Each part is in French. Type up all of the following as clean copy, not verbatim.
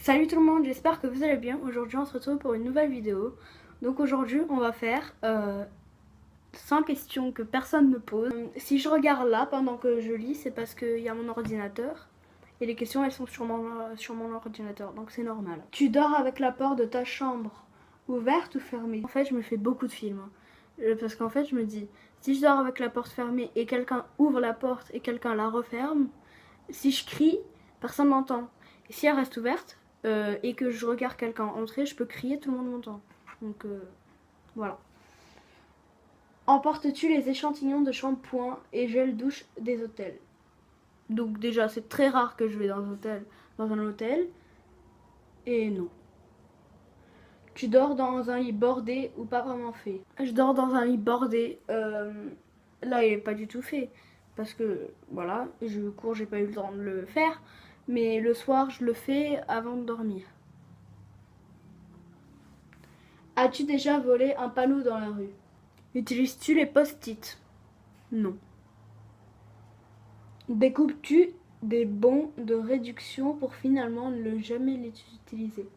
Salut tout le monde, j'espère que vous allez bien. Aujourd'hui on se retrouve pour une nouvelle vidéo. Donc aujourd'hui on va faire 100 questions que personne ne pose. Si je regarde là pendant que je lis, c'est parce qu'il y a mon ordinateur. Et les questions elles sont sur mon ordinateur, donc c'est normal. Tu dors avec la porte de ta chambre ouverte ou fermée? En fait je me fais beaucoup de films. Parce qu'en fait je me dis, si je dors avec la porte fermée et quelqu'un ouvre la porte et quelqu'un la referme, si je crie, personne m'entend. Et si elle reste ouverte et que je regarde quelqu'un entrer, je peux crier, tout le monde m'entend. Donc voilà. Emportes-tu les échantillons de shampoing et gel douche des hôtels? Donc déjà, c'est très rare que je vais dans un hôtel. Et non. Tu dors dans un lit bordé ou pas vraiment fait? Je dors dans un lit bordé. Là, il n'est pas du tout fait. Parce que, voilà, je cours, j'ai pas eu le temps de le faire. Mais le soir, je le fais avant de dormir. As-tu déjà volé un panneau dans la rue? Utilises-tu les post-it? Non. Découpes-tu des bons de réduction pour finalement ne jamais les utiliser?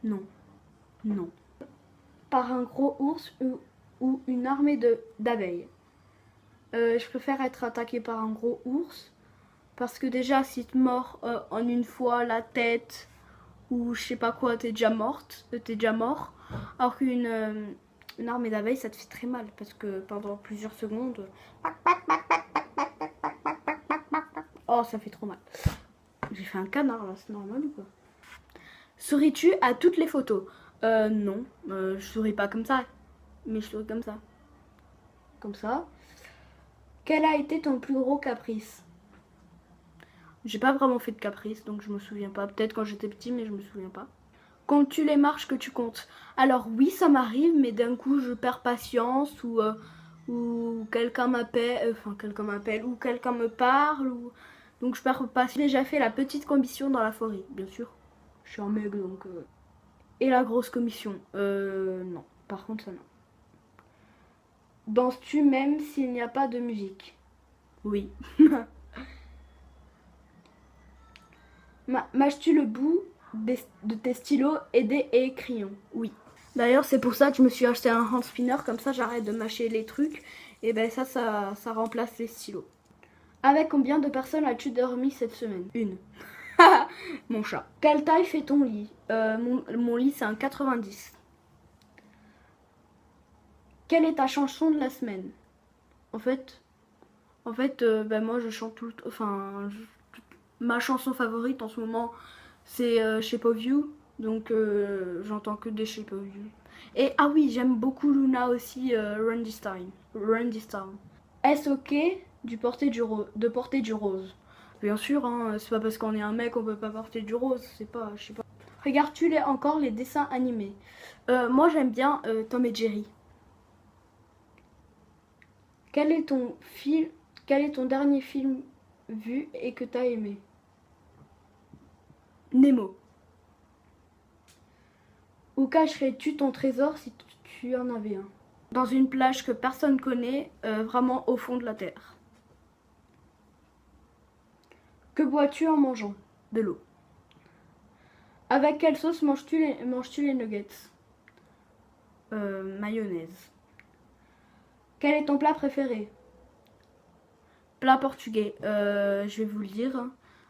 Non. Non. Par un gros ours ou une armée d'abeilles? Je préfère être attaquée par un gros ours. Parce que déjà, si tu mords en une fois la tête ou je sais pas quoi, t'es déjà morte, t'es déjà mort. Alors une armée d'abeilles, ça te fait très mal parce que pendant plusieurs secondes, oh, ça fait trop mal. J'ai fait un canard là, c'est normal ou quoi? Souris-tu à toutes les photos? Non, je souris pas comme ça, mais je souris comme ça. Comme ça. Quel a été ton plus gros caprice? J'ai pas vraiment fait de caprice, donc je me souviens pas. Peut-être quand j'étais petit, mais je me souviens pas. Comptes-tu les marches que tu comptes? Alors oui, ça m'arrive, mais d'un coup je perds patience ou quelqu'un m'appelle, ou quelqu'un me parle, donc je perds patience. J'ai déjà fait la petite commission dans la forêt, bien sûr. Je suis un mec donc. Et la grosse commission, non. Par contre ça non. Danses-tu même s'il n'y a pas de musique? Oui. Mâches-tu le bout de tes stylos et crayons? Oui. D'ailleurs, c'est pour ça que je me suis acheté un hand spinner, comme ça j'arrête de mâcher les trucs. Et ben ça remplace les stylos. Avec combien de personnes as-tu dormi cette semaine? Une. Mon chat. Quelle taille fait ton lit? Mon lit c'est un 90. Quelle est ta chanson de la semaine? En fait, ben moi je chante tout. Ma chanson favorite en ce moment c'est Shape of You. Donc j'entends que des Shape of You. Et ah oui, j'aime beaucoup Luna aussi, Run This Time. Run This Time. Est-ce ok de porter du rose? Bien sûr, hein, c'est pas parce qu'on est un mec qu'on peut pas porter du rose, c'est pas, je sais pas. Regardes-tu encore les dessins animés? Moi j'aime bien Tom et Jerry. Quel est ton dernier film vu et que t'as aimé? Nemo. Où cacherais-tu ton trésor si tu en avais un? Dans une plage que personne connaît, vraiment au fond de la terre. Que bois-tu en mangeant? De l'eau. Avec quelle sauce manges-tu les nuggets? Mayonnaise. Quel est ton plat préféré? Plat portugais. Je vais vous le dire.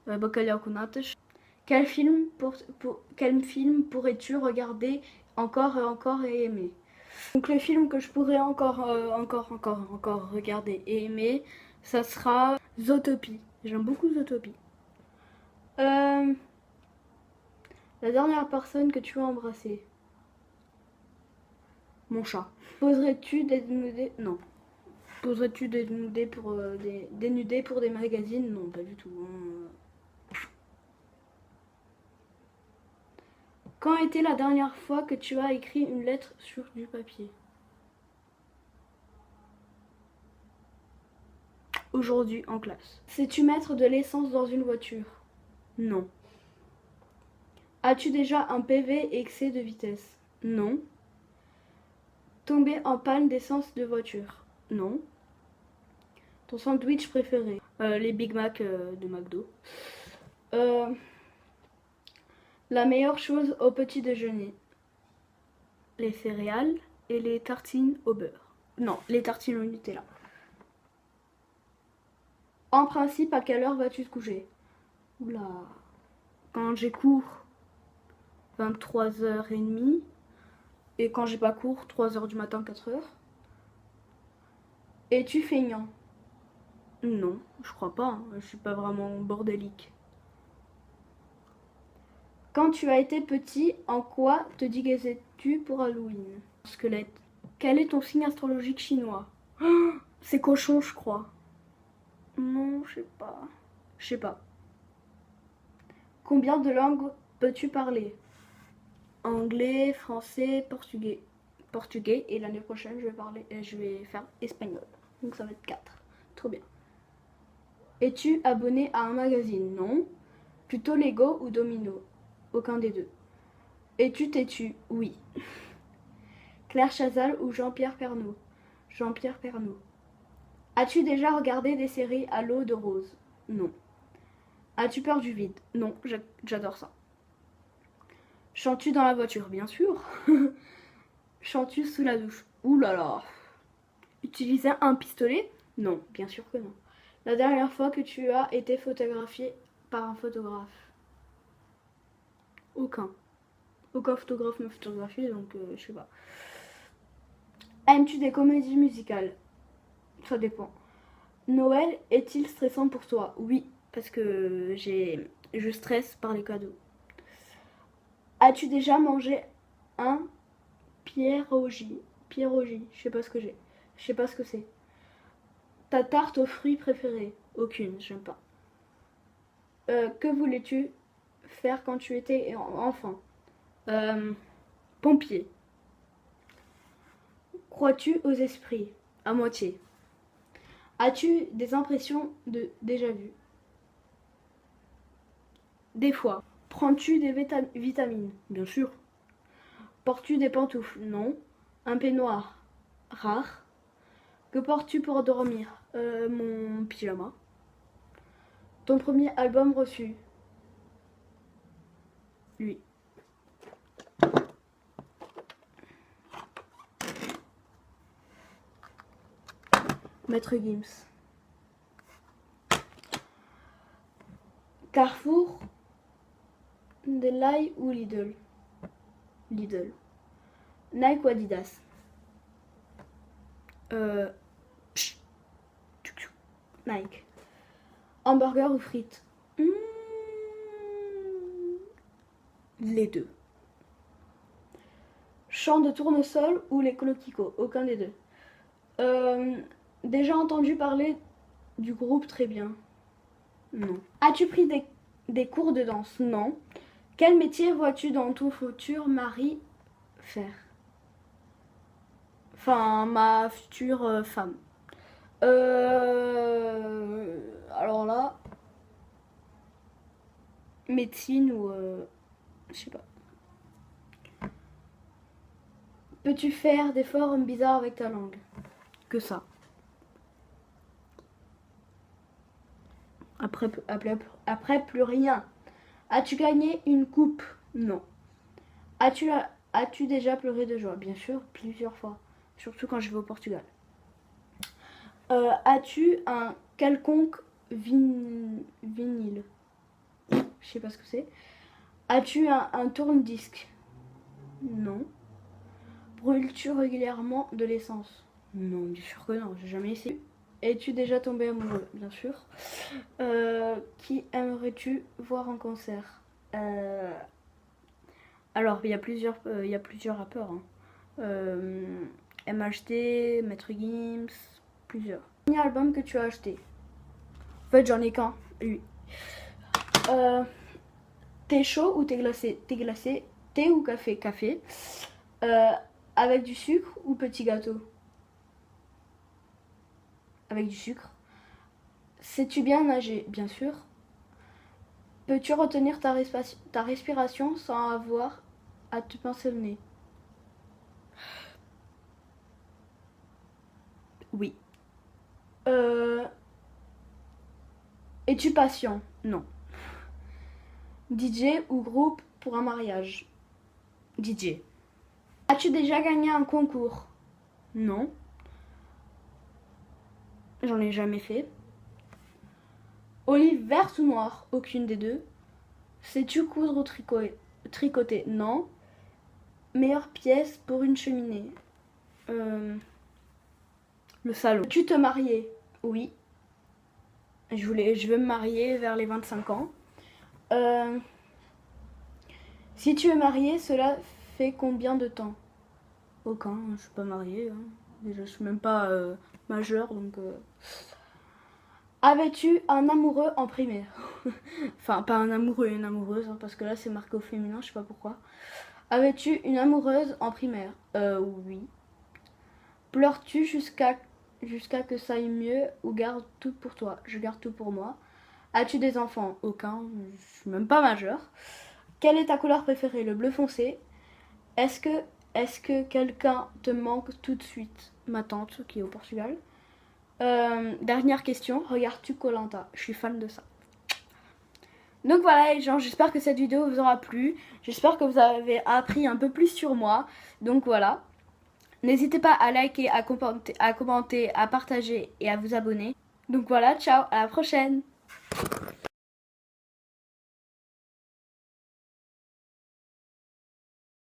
Bacalhau com natas. Quel film pourrais-tu regarder encore et encore et aimer? Donc le film que je pourrais encore regarder et aimer, ça sera Zootopie. J'aime beaucoup Zootopie. La dernière personne que tu as embrassée? Mon chat. Poserais-tu dénudé? Non. Poserais-tu dénudé pour des magazines? Non, pas du tout. Quand était la dernière fois que tu as écrit une lettre sur du papier? Aujourd'hui en classe. Sais-tu mettre de l'essence dans une voiture? Non. As-tu déjà un PV excès de vitesse? Non. Tomber en panne d'essence de voiture? Non. Ton sandwich préféré? Les Big Mac de McDo. La meilleure chose au petit déjeuner. Les céréales et les tartines au beurre. Non, les tartines au Nutella. En principe, à quelle heure vas-tu te coucher? Oula. Quand j'ai cours, 23h30. Et quand j'ai pas cours, 3h du matin, 4h. Es-tu feignant? Non, je crois pas. Hein. Je suis pas vraiment bordélique. Quand tu as été petit, en quoi te déguisais-tu pour Halloween? Squelette. Quel est ton signe astrologique chinois? Oh, c'est cochon, je crois. Non, je sais pas. Je sais pas. Combien de langues peux-tu parler? Anglais, français, portugais. Portugais et l'année prochaine je vais faire espagnol. Donc ça va être 4. Trop bien. Es-tu abonné à un magazine? Non. Plutôt Lego ou Domino? Aucun des deux. Es-tu têtu? Oui. Claire Chazal ou Jean-Pierre Pernaut? Jean-Pierre Pernaut. As-tu déjà regardé des séries à l'eau de rose? Non. As-tu peur du vide? Non, j'adore ça. Chantes-tu dans la voiture? Bien sûr. Chantes-tu sous la douche? Ouh là là. Utiliser un pistolet? Non, bien sûr que non. La dernière fois que tu as été photographié par un photographe? Aucun. Aucun photographe m'a photographié, donc je sais pas. Aimes-tu des comédies musicales? Ça dépend. Noël est-il stressant pour toi? Oui, parce que je stresse par les cadeaux. As-tu déjà mangé un pierogi? Pierogi, je sais pas ce que j'ai. Je sais pas ce que c'est. Ta tarte aux fruits préférée? Aucune, j'aime pas. Que voulais-tu faire quand tu étais enfant? Euh, Pompier. Crois-tu aux esprits? À moitié. As-tu des impressions de déjà vu? Des fois. Prends-tu des vitamines? Bien sûr. Portes-tu des pantoufles? Non. Un peignoir? Rare. Que portes-tu pour dormir? Mon pyjama. Ton premier album reçu? Lui. Maître Gims. Carrefour, Delay ou Lidl? Lidl. Nike ou Adidas? Euh, Nike. Hamburger ou frites? Les deux. Champ de tournesol ou les coloquicots? Aucun des deux. Déjà entendu parler du groupe Très Bien? Non. As-tu pris des cours de danse? Non. Quel métier vois-tu dans ton futur mari faire? Enfin, ma future femme. Alors là, médecine ou je sais pas. Peux-tu faire des formes bizarres avec ta langue? Que ça. Après plus rien. As-tu gagné une coupe? Non. As-tu déjà pleuré de joie? Bien sûr, plusieurs fois. Surtout quand je vais au Portugal. As-tu un quelconque vinyle? Je sais pas ce que c'est. As-tu un tourne-disque? Non. Brûles-tu régulièrement de l'essence? Non, bien sûr que non, j'ai jamais essayé. Es-tu déjà tombé amoureux? Bien sûr. Qui aimerais-tu voir en concert? Alors, il y a plusieurs rappeurs. Hein. MHD, Maître Gims, plusieurs. Dernier album que tu as acheté? En fait, j'en ai qu'un, lui. Thé chaud ou thé glacé? Thé glacé. Thé ou café? Café. Avec du sucre ou petit gâteau? Avec du sucre. Sais-tu bien nager? Bien sûr. Peux-tu retenir ta respiration sans avoir à te pincer le nez? Oui. Es-tu patient? Non. DJ ou groupe pour un mariage? DJ. As-tu déjà gagné un concours? Non. J'en ai jamais fait. Olive verte ou noire? Aucune des deux. Sais-tu coudre ou tricoter? Non. Meilleure pièce pour une cheminée? Le salon. Veux-tu te marier? Oui. Je veux me marier vers les 25 ans. Si tu es marié, cela fait combien de temps? Aucun, je suis pas mariée. Hein. Déjà, je suis même pas majeure, donc... Avais-tu un amoureux en primaire? Enfin, pas un amoureux et une amoureuse, hein, parce que là, c'est marqué au féminin, je sais pas pourquoi. Avais-tu une amoureuse en primaire? Oui. Pleures-tu jusqu'à que ça aille mieux ou garde tout pour toi? Je garde tout pour moi. As-tu des enfants? Aucun, je suis même pas majeure. Quelle est ta couleur préférée? Le bleu foncé. Est-ce que quelqu'un te manque tout de suite? Ma tante qui est au Portugal. Dernière question, regardes-tu koh Lanta? Je suis fan de ça. Donc voilà les gens, j'espère que cette vidéo vous aura plu. J'espère que vous avez appris un peu plus sur moi. Donc voilà. N'hésitez pas à liker, à commenter, à partager et à vous abonner. Donc voilà, ciao, à la prochaine!